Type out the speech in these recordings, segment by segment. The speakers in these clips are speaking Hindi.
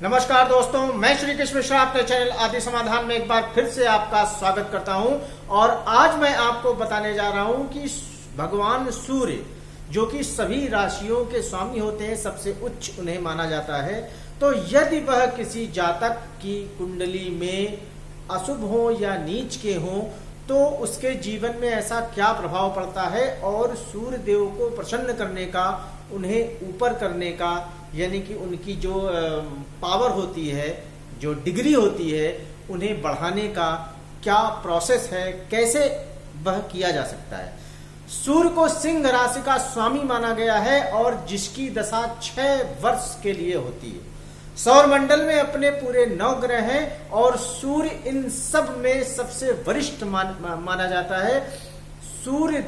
नमस्कार दोस्तों, मैं श्री कृष्ण मिश्रा अपने चैनल आदि समाधान में एक बार फिर से आपका स्वागत करता हूं। और आज मैं आपको बताने जा रहा हूं कि भगवान सूर्य जो कि सभी राशियों के स्वामी होते हैं, सबसे उच्च उन्हें माना जाता है। तो यदि वह किसी जातक की कुंडली में अशुभ हो या नीच के हो तो उसके जीवन में ऐसा क्या प्रभाव पड़ता है, और सूर्य देव को प्रसन्न करने का, उन्हें ऊपर करने का, यानी कि उनकी जो पावर होती है, जो डिग्री होती है, उन्हें बढ़ाने का क्या प्रोसेस है, कैसे वह किया जा सकता है। सूर्य को सिंह राशि का स्वामी माना गया है और जिसकी दशा 6 वर्ष के लिए होती है। सौर मंडल में अपने पूरे 9 ग्रह हैं और सूर्य इन सब में सबसे वरिष्ठ माना जाता है। सूर्य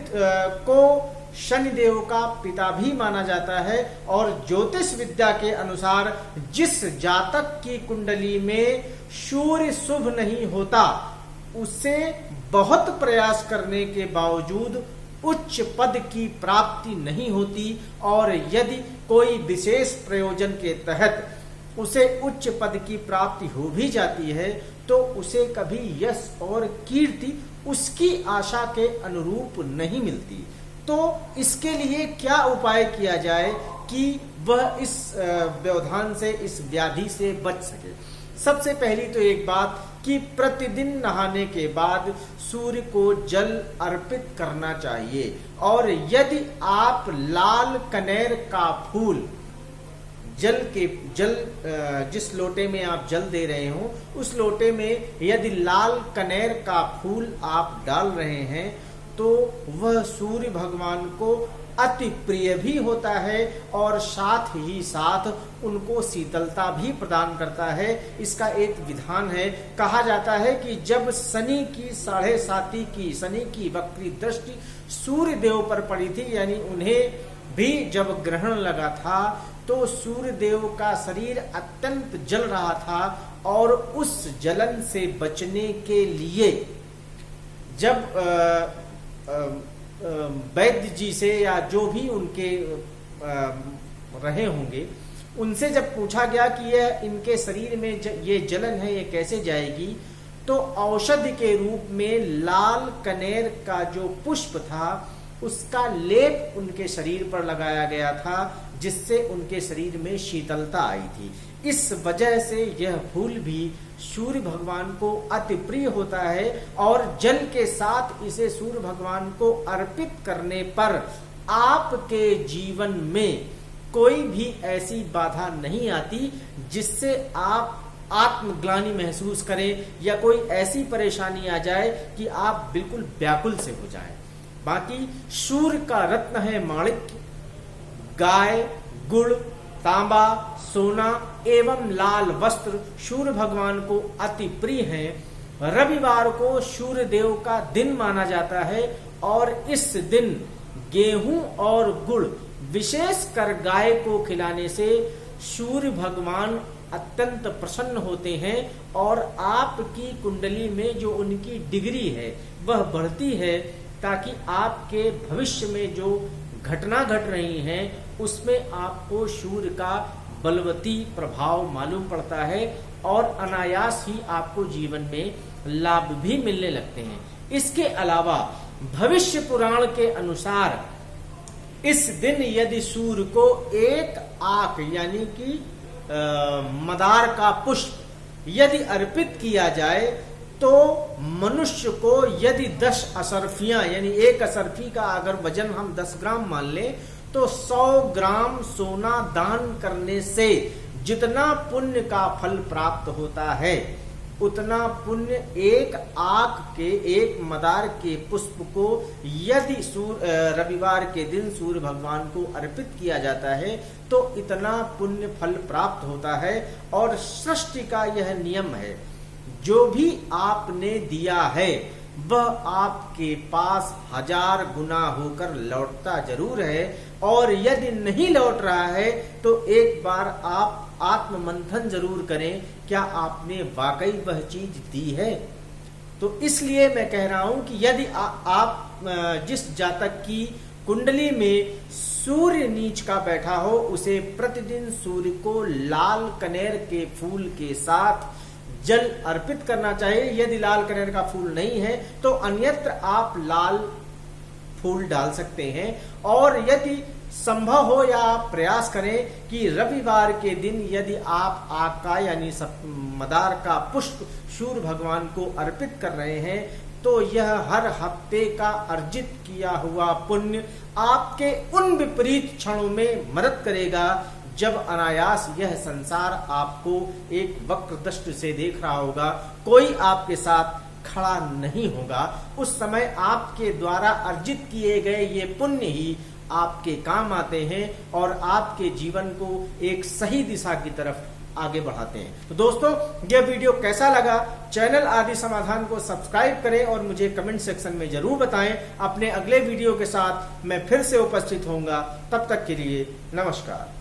को शनिदेव का पिता भी माना जाता है और ज्योतिष विद्या के अनुसार जिस जातक की कुंडली में सूर्य शुभ नहीं होता, उसे बहुत प्रयास करने के बावजूद उच्च पद की प्राप्ति नहीं होती, और यदि कोई विशेष प्रयोजन के तहत उसे उच्च पद की प्राप्ति हो भी जाती है तो उसे कभी यश और कीर्ति उसकी आशा के अनुरूप नहीं मिलती। तो इसके लिए क्या उपाय किया जाए कि वह इस व्यवधान से, इस व्याधि से बच सके। सबसे पहली तो एक बात कि प्रतिदिन नहाने के बाद सूर्य को जल अर्पित करना चाहिए, और यदि आप लाल कनेर का फूल जिस लोटे में आप जल दे रहे हो उस लोटे में यदि लाल कनेर का फूल आप डाल रहे हैं तो वह सूर्य भगवान को अति प्रिय भी होता है और साथ ही साथ उनको शीतलता भी प्रदान करता है। इसका एक विधान है, कहा जाता है कि जब शनि की 7.5 की शनि की वक्री दृष्टि सूर्य देव पर पड़ी थी, यानी उन्हें भी जब ग्रहण लगा था तो सूर्य देव का शरीर अत्यंत जल रहा था, और उस जलन से बचने के लिए जब वैद्य जी से या जो भी उनके रहे होंगे उनसे जब पूछा गया कि यह इनके शरीर में ये जलन है, ये कैसे जाएगी, तो औषधि के रूप में लाल कनेर का जो पुष्प था उसका लेप उनके शरीर पर लगाया गया था, जिससे उनके शरीर में शीतलता आई थी। इस वजह से यह फूल भी सूर्य भगवान को अति प्रिय होता है, और जल के साथ इसे सूर्य भगवान को अर्पित करने पर आपके जीवन में कोई भी ऐसी बाधा नहीं आती जिससे आप आत्मग्लानि महसूस करें या कोई ऐसी परेशानी आ जाए कि आप बिल्कुल व्याकुल से हो जाएं। बाकी सूर्य का रत्न है माणिक्य, गाय, गुड़, तांबा, सोना एवं लाल वस्त्र सूर्य भगवान को अति प्रिय हैं। रविवार को सूर्य देव का दिन माना जाता है और इस दिन गेहूं और गुड़ विशेष कर गाय को खिलाने से सूर्य भगवान अत्यंत प्रसन्न होते हैं और आपकी कुंडली में जो उनकी डिग्री है वह बढ़ती है, ताकि आपके भविष्य में जो घटना घट रही हैं उसमें आपको सूर्य का बलवती प्रभाव मालूम पड़ता है और अनायास ही आपको जीवन में लाभ भी मिलने लगते हैं। इसके अलावा भविष्य पुराण के अनुसार इस दिन यदि सूर्य को एक आक यानी कि मदार का पुष्प यदि अर्पित किया जाए तो मनुष्य को यदि 10 असरफियां यानी एक असरफी का अगर वजन हम 10 ग्राम मान लें तो 100 ग्राम सोना दान करने से जितना पुण्य का फल प्राप्त होता है उतना पुण्य एक आक के, एक मदार के पुष्प को यदि रविवार के दिन सूर्य भगवान को अर्पित किया जाता है तो इतना पुण्य फल प्राप्त होता है। और सृष्टि का यह नियम है, जो भी आपने दिया है वह आपके पास 1000 गुना होकर लौटता जरूर है, और यदि नहीं लौट रहा है तो एक बार आप आत्म मंथन जरूर करें, क्या आपने वाकई वह चीज दी है। तो इसलिए मैं कह रहा हूं कि यदि आप जिस जातक की कुंडली में सूर्य नीच का बैठा हो, उसे प्रतिदिन सूर्य को लाल कनेर के फूल के साथ जल अर्पित करना चाहिए। यदि लाल कनेर का फूल नहीं है तो अन्यत्र आप लाल फूल डाल सकते हैं। और यदि संभव हो या आप प्रयास करें कि रविवार के दिन यदि आप आग का यानी मदार का पुष्प सूर्य भगवान को अर्पित कर रहे हैं तो यह हर हफ्ते का अर्जित किया हुआ पुण्य आपके उन विपरीत क्षणों में मदद करेगा जब अनायास यह संसार आपको एक वक्र दृष्टि से देख रहा होगा, कोई आपके साथ खड़ा नहीं होगा। उस समय आपके द्वारा अर्जित किए गए ये पुण्य ही आपके काम आते हैं और आपके जीवन को एक सही दिशा की तरफ आगे बढ़ाते हैं। तो दोस्तों, यह वीडियो कैसा लगा? चैनल आदि समाधान को सब्सक्राइब करें और मुझे कमेंट सेक्शन में जरूर बताएं। अपने अगले वीडियो के साथ मैं फिर से उपस्थित होऊंगा। तब तक के लिए नमस्कार।